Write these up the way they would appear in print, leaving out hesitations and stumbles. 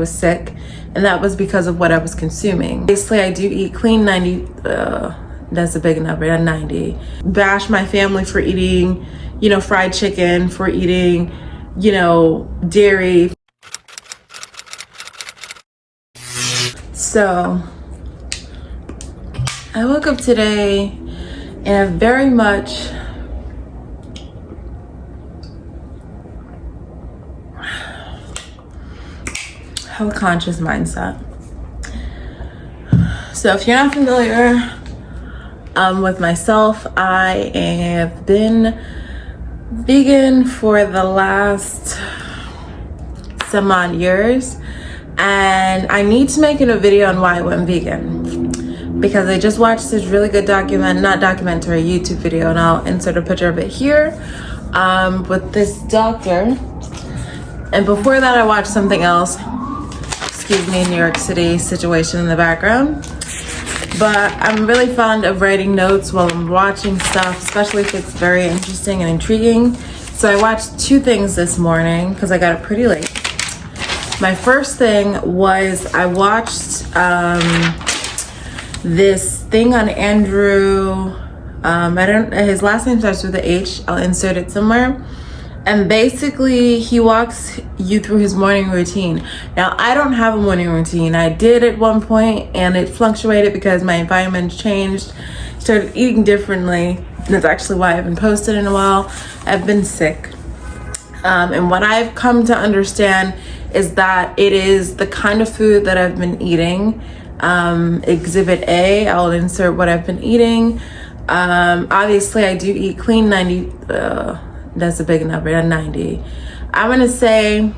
Was sick, and that was because of what I was consuming. Basically, I do eat clean 90, that's a big number, 90. Bash my family for eating, fried chicken, for eating, dairy. So I woke up today and I very much have a conscious mindset. So if you're not familiar with myself, I have been vegan for the last some odd years, and I need to make a video on why I went vegan, because I just watched this really good YouTube video, and I'll insert a picture of it here, with this doctor. And before that, I watched something else. Excuse me, New York City situation in the background. But I'm really fond of writing notes while I'm watching stuff, especially if it's very interesting and intriguing. So I watched two things this morning because I got up pretty late. My first thing was I watched this thing on Andrew. His last name starts with a H. I'll insert it somewhere. And basically, he walks you through his morning routine. Now, I don't have a morning routine. I did at one point, and it fluctuated because my environment changed. Started eating differently. That's actually why I haven't posted in a while. I've been sick. And what I've come to understand is that it is the kind of food that I've been eating. Exhibit A, I'll insert what I've been eating. Obviously, I do eat clean 90... that's a big number, 90. I'm gonna say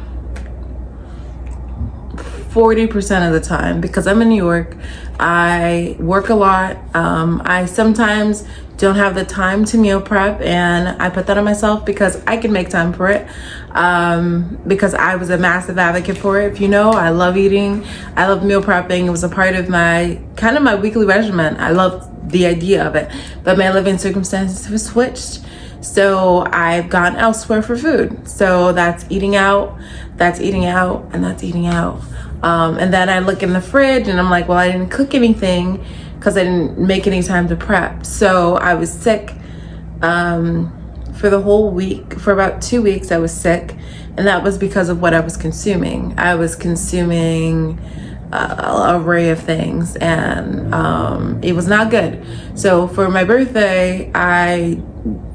40% of the time, because I'm in New York. I work a lot. I sometimes don't have the time to meal prep, and I put that on myself because I can make time for it, because I was a massive advocate for it. If you know, I love eating. I love meal prepping. It was a part of my weekly regimen. I loved the idea of it, but my living circumstances have switched. So I've gone elsewhere for food. So that's eating out, and that's eating out. And then I look in the fridge and I'm like, well, I didn't cook anything because I didn't make any time to prep. So I was sick for the whole week. For about 2 weeks, I was sick. And that was because of what I was consuming. I was consuming an array of things, and it was not good. So for my birthday, I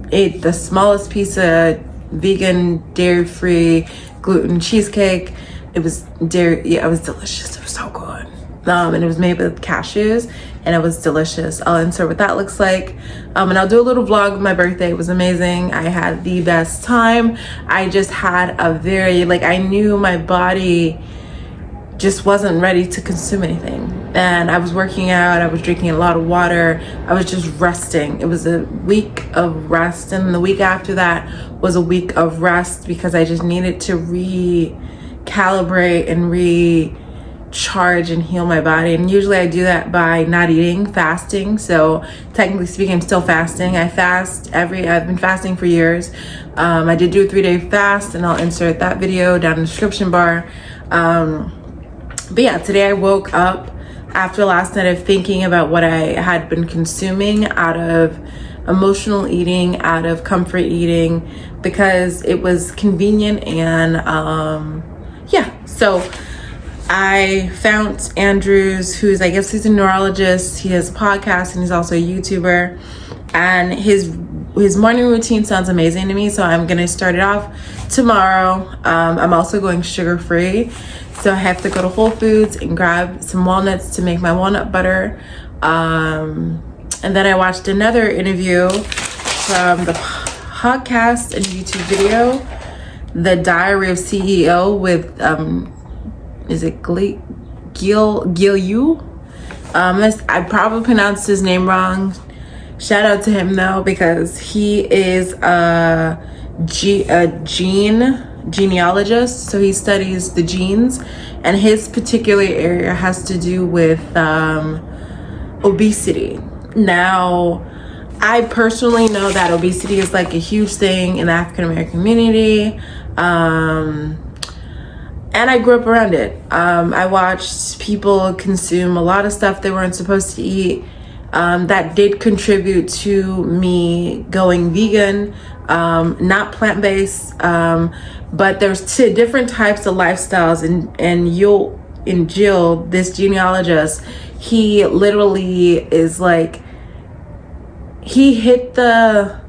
ate the smallest piece of vegan, dairy-free, gluten cheesecake. It was it was delicious. It was so good. And it was made with cashews, and it was delicious. I'll insert what that looks like. And I'll do a little vlog of my birthday. It was amazing. I had the best time. I just had a very, I knew my body just wasn't ready to consume anything. And I was working out, I was drinking a lot of water, I was just resting. It was a week of rest, and the week after that was a week of rest because I just needed to recalibrate and recharge and heal my body. And usually I do that by not eating, fasting. So technically speaking, I'm still fasting. I've been fasting for years. I did do a 3-day fast, and I'll insert that video down in the description bar. But yeah, today I woke up after last night of thinking about what I had been consuming out of emotional eating, out of comfort eating, because it was convenient. And yeah, so I found Andrews, he's a neurologist. He has a podcast, and he's also a YouTuber, and his morning routine sounds amazing to me. So I'm gonna start it off tomorrow. I'm also going sugar-free. So I have to go to Whole Foods and grab some walnuts to make my walnut butter. And then I watched another interview from the podcast and YouTube video, The Diary of CEO, with, is it Gil? I probably pronounced his name wrong. Shout out to him though, because he is a genealogist, so he studies the genes, and his particular area has to do with obesity. Now, I personally know that obesity is a huge thing in the African American community, and and I grew up around it. I watched people consume a lot of stuff they weren't supposed to eat. That did contribute to me going vegan, not plant-based, but there's two different types of lifestyles, and Jill, this genealogist, he literally is like, he hit the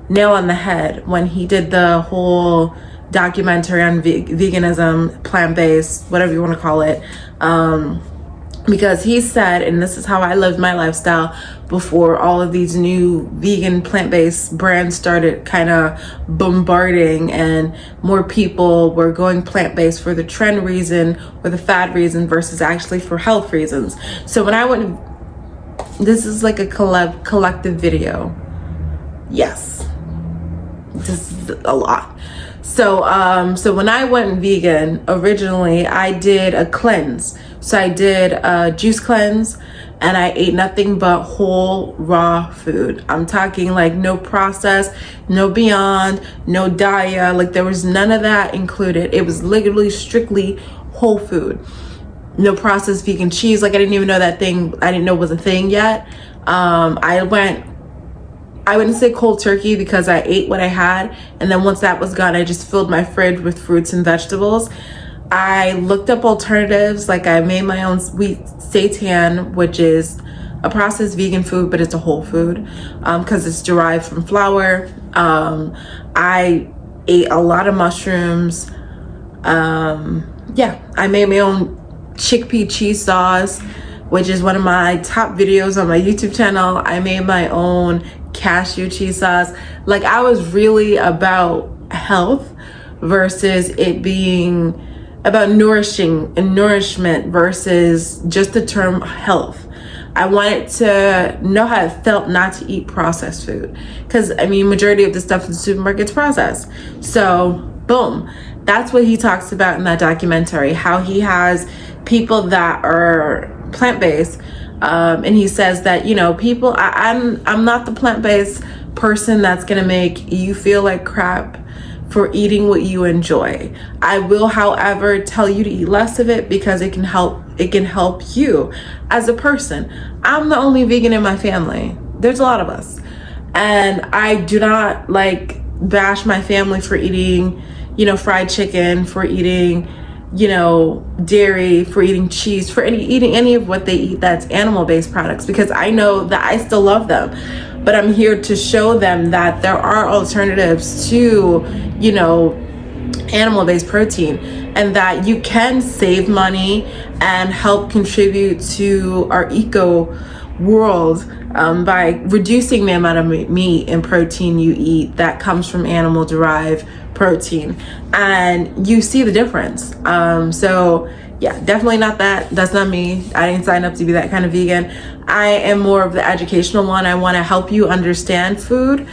nail on the head when he did the whole documentary on veganism, plant-based, whatever you want to call it, because he said, and this is how I lived my lifestyle before all of these new vegan plant-based brands started kind of bombarding and more people were going plant-based for the trend reason or the fad reason versus actually for health reasons. So when I went, this is like a collective video. Yes, this is a lot. So when I went vegan, originally I did a cleanse. So I did a juice cleanse and I ate nothing but whole raw food. I'm talking like no processed, no Beyond, no Daya, like there was none of that included. It was literally strictly whole food. No processed vegan cheese. Like I didn't even know that thing, I didn't know it was a thing yet. I wouldn't say cold turkey because I ate what I had. And then once that was gone, I just filled my fridge with fruits and vegetables. I looked up alternatives. Like I made my own sweet seitan, which is a processed vegan food, but it's a whole food because it's derived from flour. I ate a lot of mushrooms. Yeah, I made my own chickpea cheese sauce, which is one of my top videos on my YouTube channel. I made my own cashew cheese sauce. Like I was really about health versus it being about nourishment versus just the term health. I wanted to know how it felt not to eat processed food because I mean majority of the stuff in the supermarket's processed. So boom, that's what he talks about in that documentary, how he has people that are plant-based, and he says that, you know, people, I'm not the plant-based person that's gonna make you feel like crap for eating what you enjoy. I will, however, tell you to eat less of it because it can help you as a person. I'm the only vegan in my family. There's a lot of us. And I do not like bash my family for eating, you know, fried chicken, for eating, you know, dairy, for eating cheese, for eating any of what they eat that's animal-based products, because I know that I still love them. But I'm here to show them that there are alternatives to, you know, animal-based protein, and that you can save money and help contribute to our eco world by reducing the amount of meat and protein you eat that comes from animal derived protein, and you see the difference. So yeah, definitely not that. That's not me. I didn't sign up to be that kind of vegan. I am more of the educational one. I want to help you understand food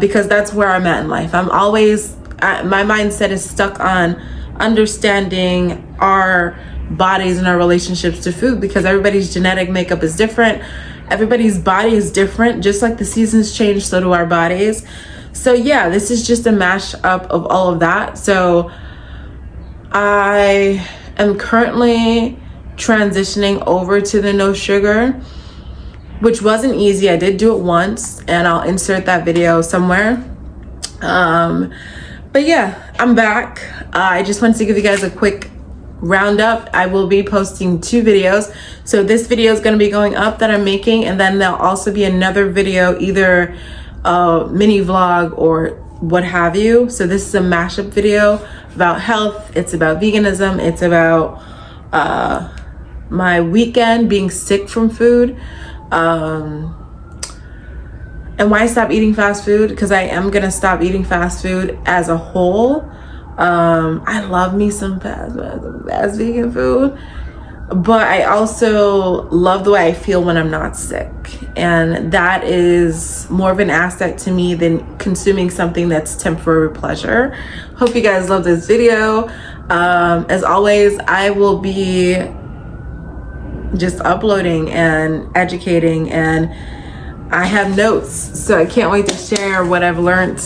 because that's where I'm at in life. I'm always, my mindset is stuck on understanding our bodies and our relationships to food, because everybody's genetic makeup is different. Everybody's body is different. Just like the seasons change, so do our bodies. So yeah, this is just a mashup of all of that. So I am currently transitioning over to the no sugar, which wasn't easy. I did do it once, and I'll insert that video somewhere. But yeah, I'm back. I just wanted to give you guys a quick roundup. I will be posting 2 videos. So this video is going to be going up that I'm making, and then there'll also be another video, either a mini vlog or what have you. So this is a mashup video about health. It's about veganism. It's about my weekend being sick from food, and why I stopped eating fast food, because I am gonna stop eating fast food as a whole. I love me some fast vegan food, but I also love the way I feel when I'm not sick, and that is more of an asset to me than consuming something that's temporary pleasure. Hope you guys love this video. As always, I will be just uploading and educating, and I have notes, so I can't wait to share what I've learned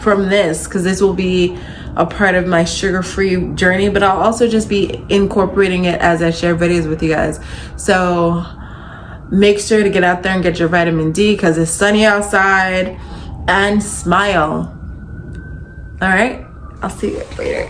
from this, because this will be a part of my sugar-free journey, but I'll also just be incorporating it as I share videos with you guys. So make sure to get out there and get your vitamin D because it's sunny outside, and smile. All right, I'll see you later.